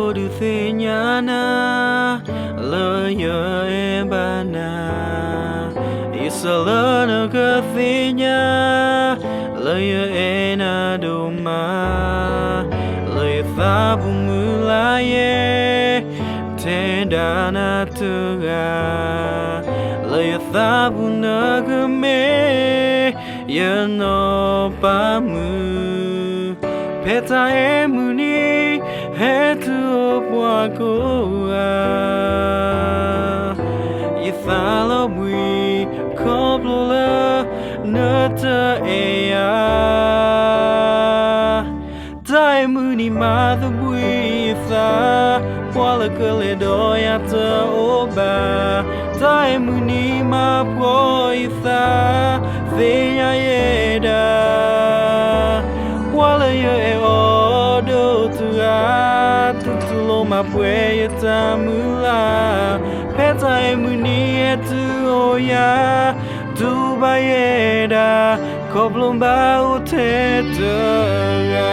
do du thinyana laya embana isalana kathinya laya ena doma laya thabu mulaye tendana tuga laya thabu nagame yano pamu peta emuni hetu opwakoa yithalo bui koplola nata eya taimuni matha bui tha pwala kale doya ta oba taimuni mapwo itha theya yeda wala ye odo tua tutulo mapwe tamula peta emuni etu oya tubayeda koblomba utetera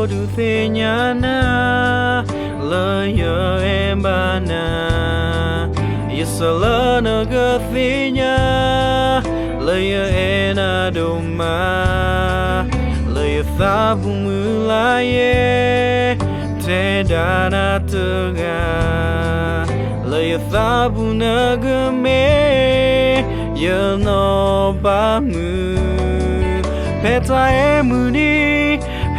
du thinyana laya embana isalana gathinya laya ena doma laya thabu mulaye tendana tuga laya thabu nagame yano bamu peta emuni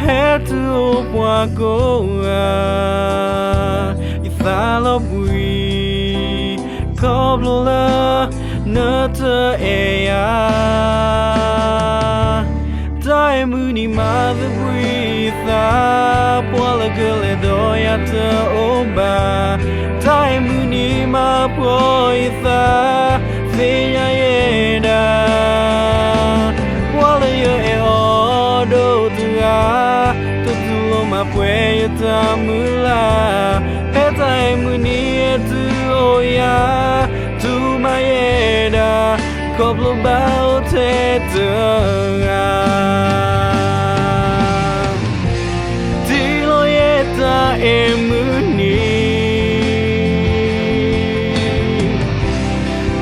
hetu opwakoa ithalo bui koblola nata eya taimuni matha bui tha pwala gale doya ta oba taimuni mapwo itha theya yeda pwala yo e odo tua tutulo mapwe tamula peta emuni etu oya tumayeda koblo bao tetera tilo yeta emuni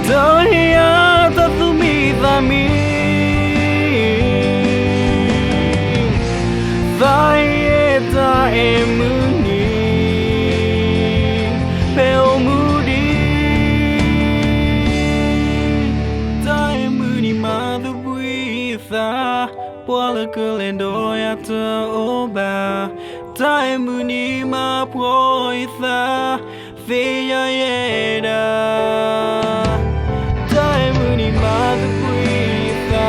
doya tatumithami Thaeta emuni peomudi taemuni madhubuitha pwala kalendo yata oba taemuni mapwoitha theya yeda taemuni madhubuitha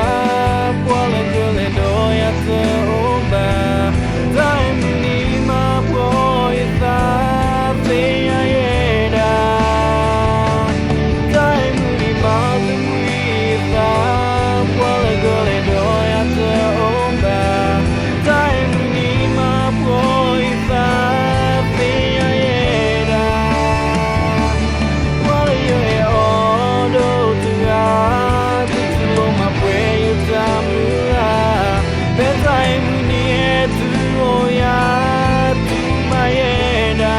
pwala kalendo yata oba taimuni mapwo itha theya yeda taimuni madhubuitha pwala gale doya ta oba taimuni mapwo itha theya yeda wala yo e odo tua tutulo mapwe yutamula petaimuni etu oya tumayeda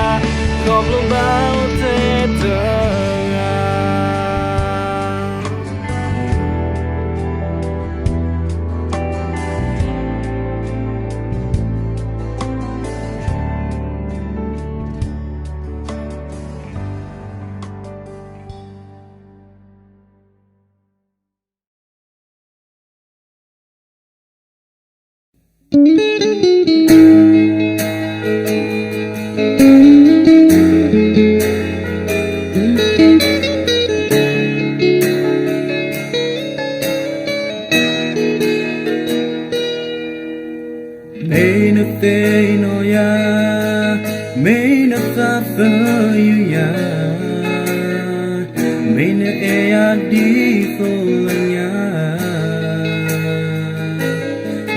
koblomba utetera Main of the no ya, main of the you ya, main of the di ya.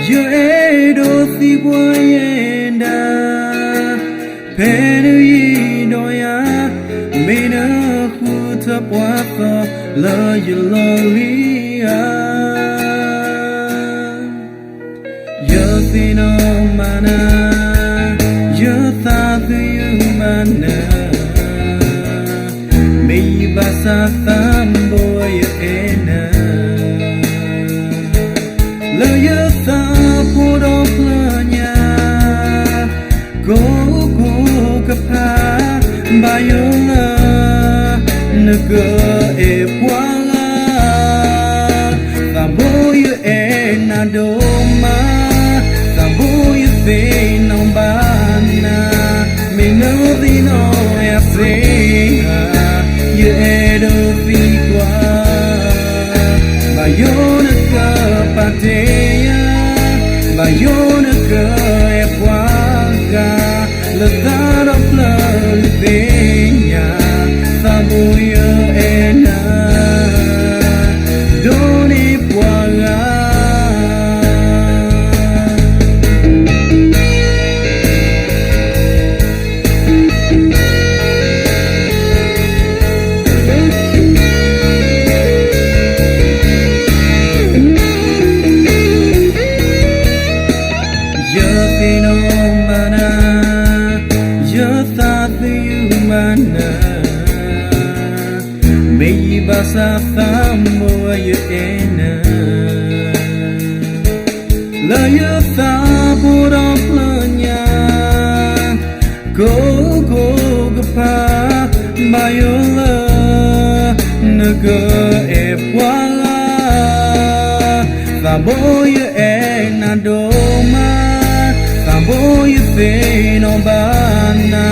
Yo edo si boyenda, penu yi no ya, main quá to lời lolia giờ thì nó mana giờ ta thấy mana mi basa tam boy ena lời ta po do planya go kapa bayola naga e puala taboy ena doma taboy fe non bana me no dino ya se ye do fi qua bayona ka pateya bayona ka e puaga la da of love veña saboya ena doni puaga May basa mo ay ena Laya sa purang planya Go pa Bayola Naga e puala Saboya ena doma Saboya feno bana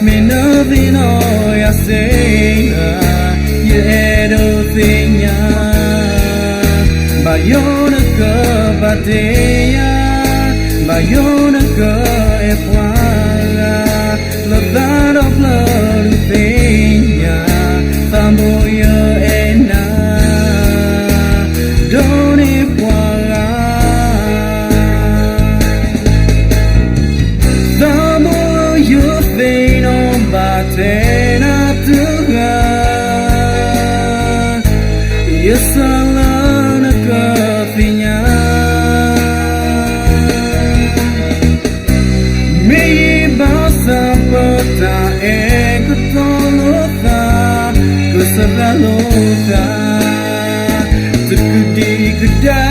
Minavino ya sena Yedo tinya Bayona ka bateya Bayona ka e puala La that of love tinya Samoya ena Doni puala Samoya feno batena tuga Yesalana kafinya Me basa pota ekotolota Kusabalota Tukudi kuda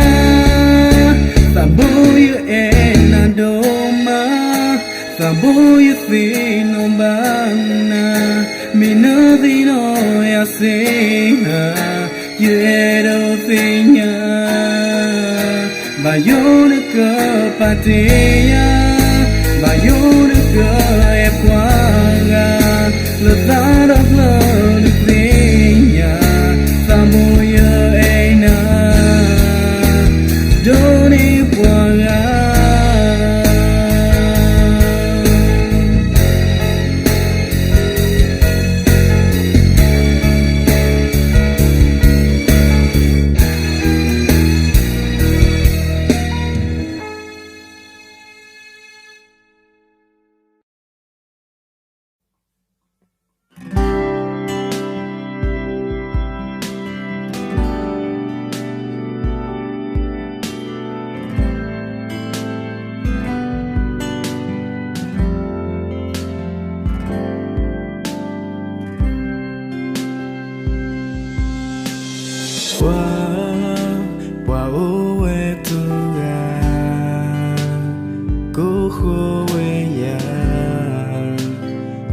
Saboya ena doma Saboya fino bana Minadino ya seha Yedo tinya Bayona ka pateya Bayona ka e puaga La that of love tinya Samoya ena Doni puaga Wa owe tuga Go we ya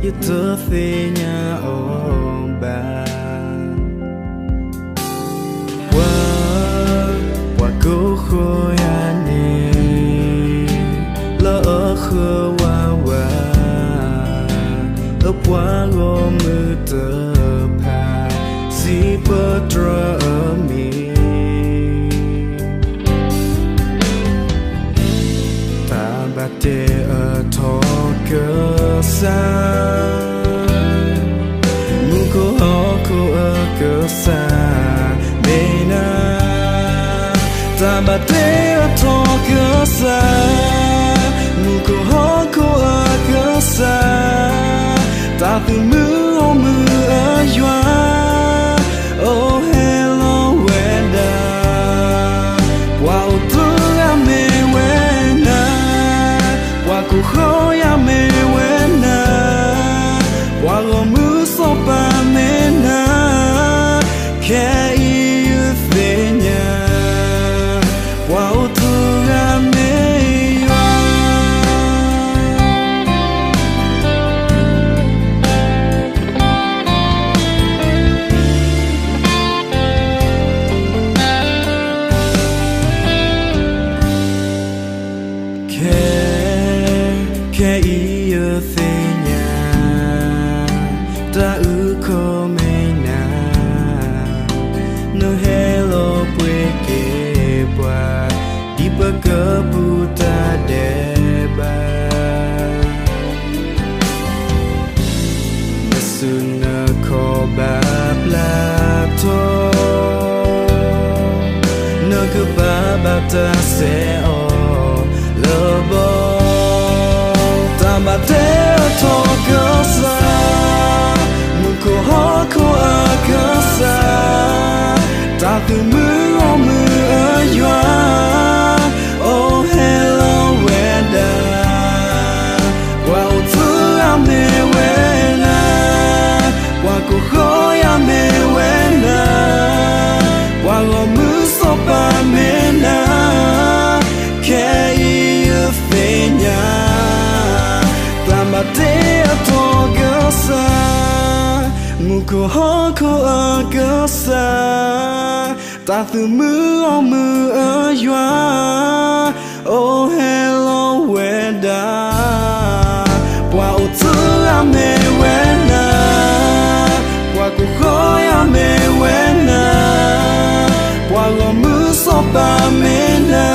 Yito thinya omba Wa go ya ne La wa wa Wa go mu te pa Si petra mi Tabate a toka sa Muko hoko a kasa Mena Tabate a toka sa Muko hoko a kasa Ta tu mu o mu a yuan Khe yêu thế nhà ta ư khô mê na no hello bue ke bua đi bơ cơ bu ta de ba na suna kho ba bla to no cứ ba ta sẽ o lơ bo mà thế thọ cơ sa mùi cô hóa cô à cơ sa ta từ mưa ở doa oh hello weather qua ô thứ am mê quê na qua cô khói am mê quê na qua ngõ mưa sop ba mê na khe yêu phê nhà te to gasa muko hoko agasa ta từ mưa ở doa oh hello weather qua ô thứ ame wena qua cô khói ame wena qua ngõ mưa sopa mena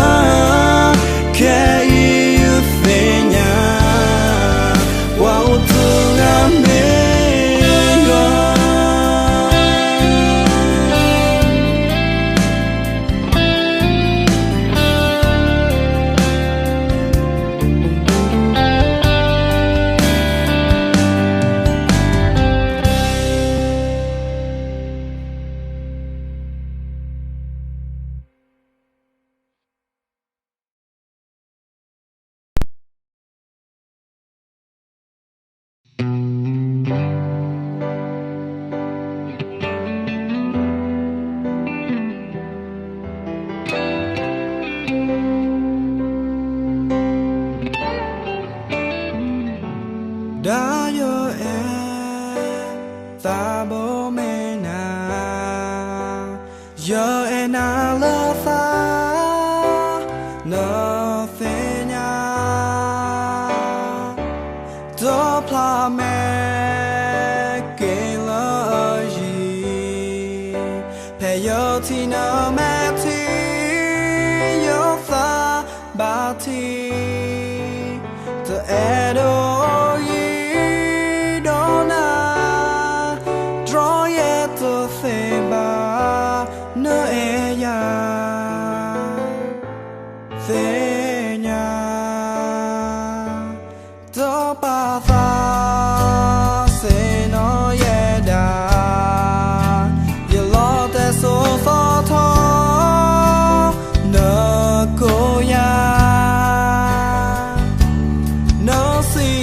khe yêu phê nhà đã yo ta bo me na yo na la fa no fe nya do pla me ke la ji pe yo ti na me ti yo fa ba ti the edo see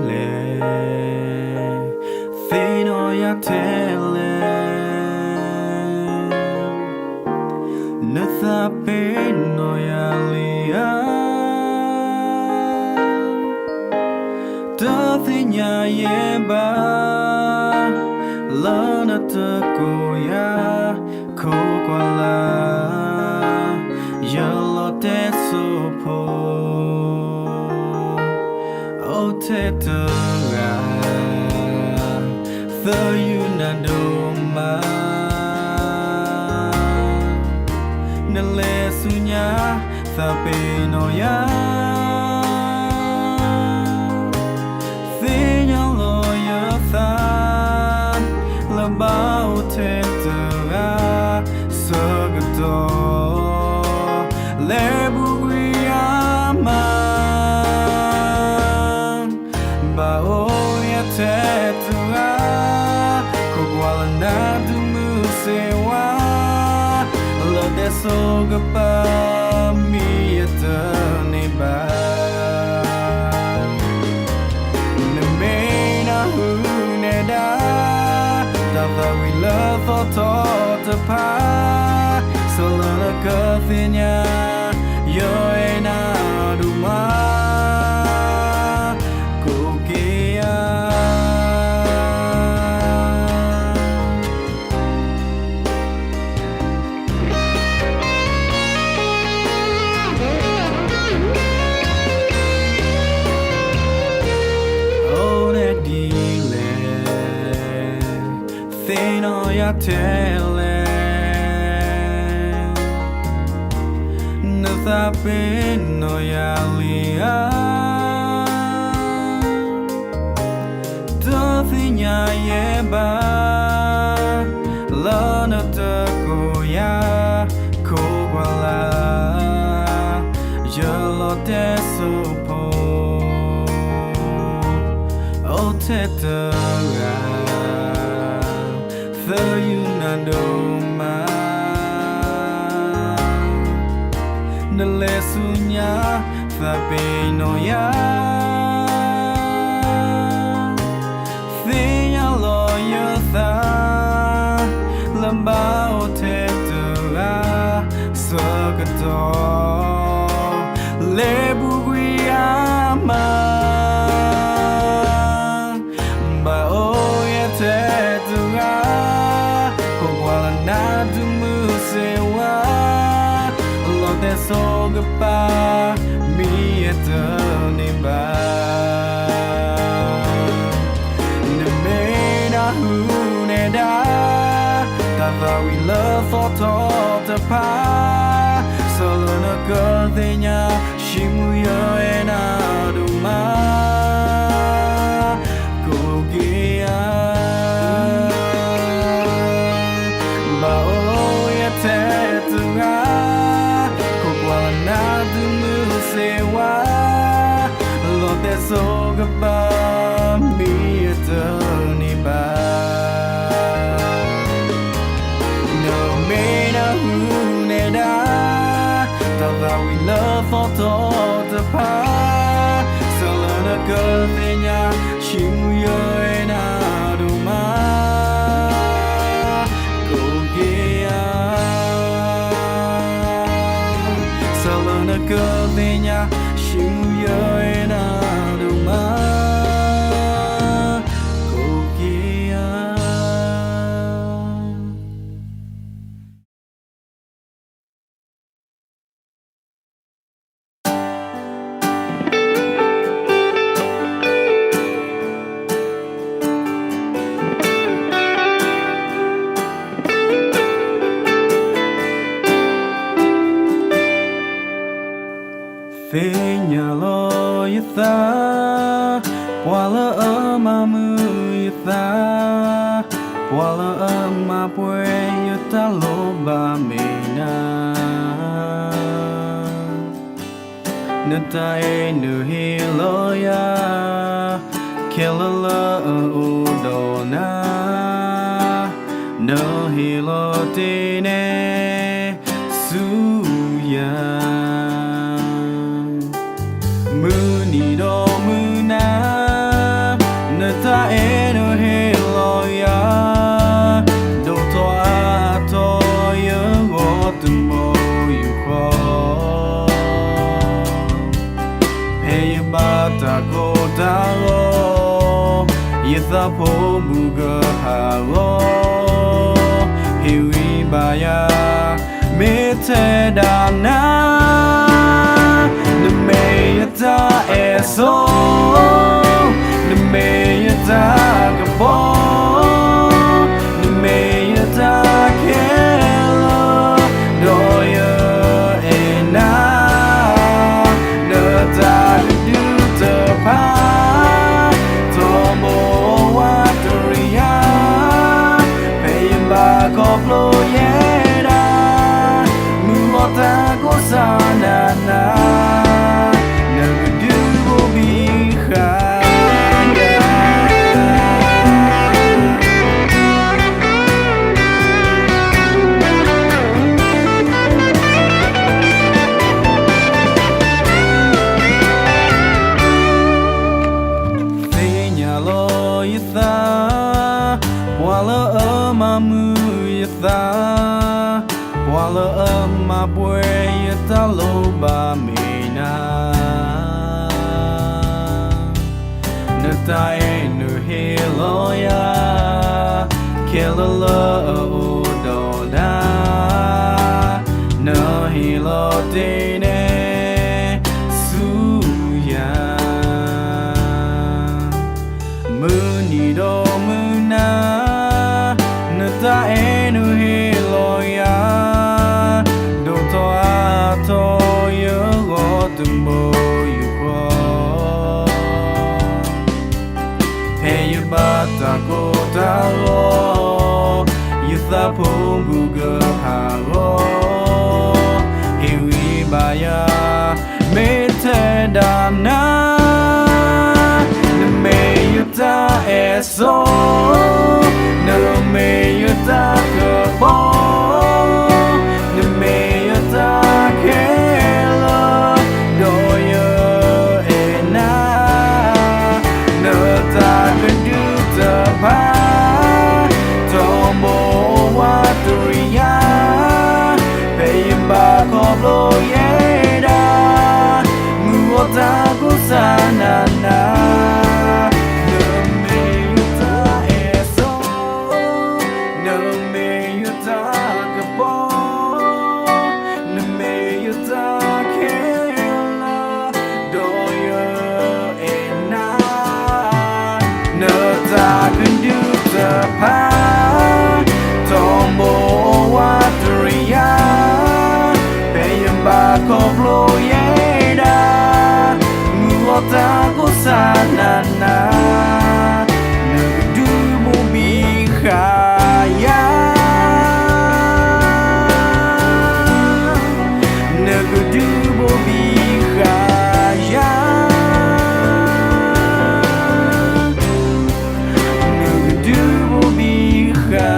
le Fino ya tele Natha pino ya lia Tathinya yeba Lana takoya Kokwala Yolo te sopo O te tura The Yunadoma Nele sunya Thapino ya Thinya loya than Labao te tura Sagato Lebuguyama Bao ya te tura Kokwala na dumusewa Lo deso gapa mi eterne ba Nemena huneda Tava we love for to pa Solana kathinya Yo ena duma Kukia Thino ya tele Natha pino ya lia Tathinya yeba Lana takoya Kokwala Yolo te sopo O te tura The Yunadoma Nele sunya Thapino ya Thinya loya tha Lambao te tura Sagato Lebuguyama Bao ya te tura Kokwala na dumusewa Lo deso gapa mi eterne ba Nemena huneda Tava we love for to pa Solana kathinya Shimuya ena duma Kogia Bao ya te tura Kokwala na dumusewa Lo deso gapa mi eterne ba No mena huneda Tava we love for to pa Solana kathinya Shimuya ena duma Kogia Solana kathinya Shimuya ena duma Kogia Thinya loya tha Wala amamu yatha Wala amapwe yata loba mena Nata enu hiloya Kilala udona No hilotine suya Muni do muna Hey bata ko daro Yitha po muga haro Hiwi baya Mete dana Neme yata eso Neme yata kapo Neme yata kelo Doya ena Nata du tepa Tomo wataria Peyimba koplo yeda Muota kosana na Negudu bobiha Wala amamu yata Wala amabwe yata loba mina Nata enu hiloya Kelala ododa No hilo dine suya Munido muna Nata enu hiloya Doto ato yugo tumbo yuko Hey bata ko taro Yitha pungu gaharo Hiwi baya Mete dana Yuta eso no me yuta kabo no me yuta kelo doya ena no ta kandu tapa tomo waturia peyimba koplo yeda muota kusanana Koplo yeda Muota kusanana Negudu mubihaya Negudu mubihaya Negudu mubihaya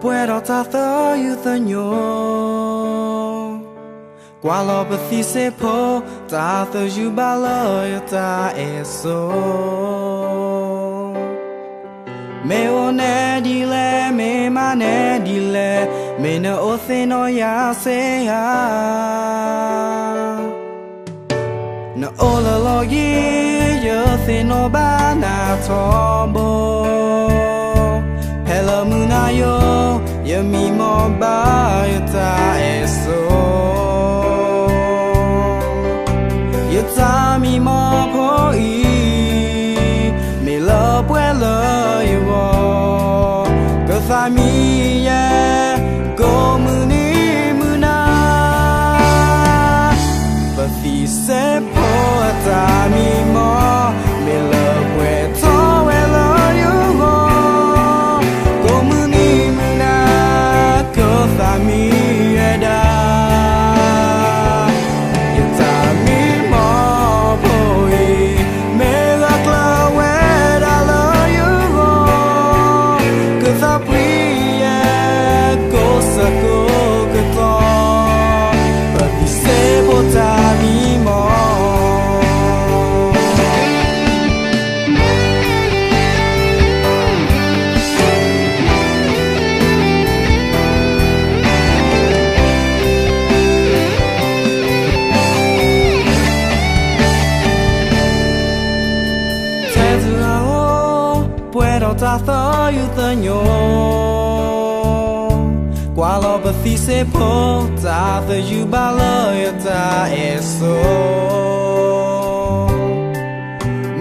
Puedo tato yutanyo Kualo pati sepo tato jubalo yata eso Me one dile me mane dile me no otheno ya seya No ola logi yo theno bana tombo Hello munayo yami mo ba yata eso Yata mi mo poi Me lo puelo yo Kotha mi ye Go muni muna Bathi se po ata mi mo Me lo pueto elo yo mi eda Yata mi mo poi Me la clawe da lo you ta tho yu the nyo qua lo ba thi se po ta the yu ba lo ya ta eso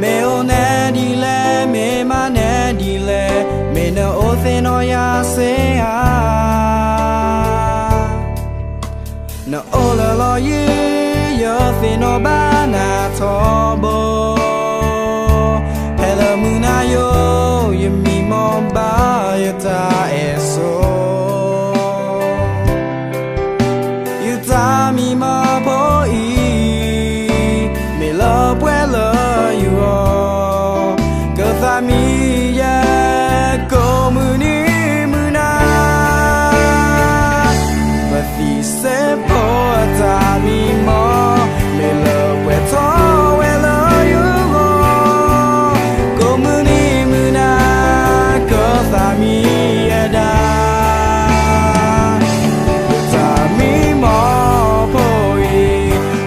me o na di le me ma na di le me no o the no ya se a no o la lo ye yo the no ba na to bo hello muna yo ye mi mo ba ya ta eso you ta mi ma po I me lo puedo you all go ta mi ya go muni muna but the se po ta mi mo me lo puedo well you all go muni muna go ta mi ya da ta mi mo po I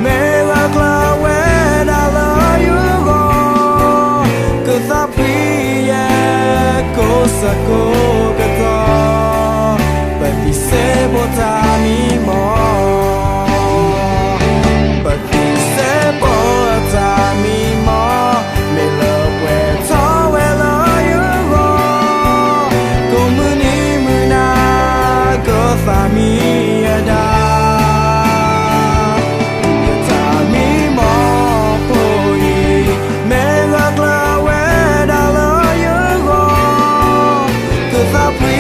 me lo clave da lo you all go ta pi ya go sa go ga to but the se po ta mi mo but the se po ta mi mo me lo puedo well you all go muni muna go fa mi da ta mi mo po I me lo clave da lo you all go fa pi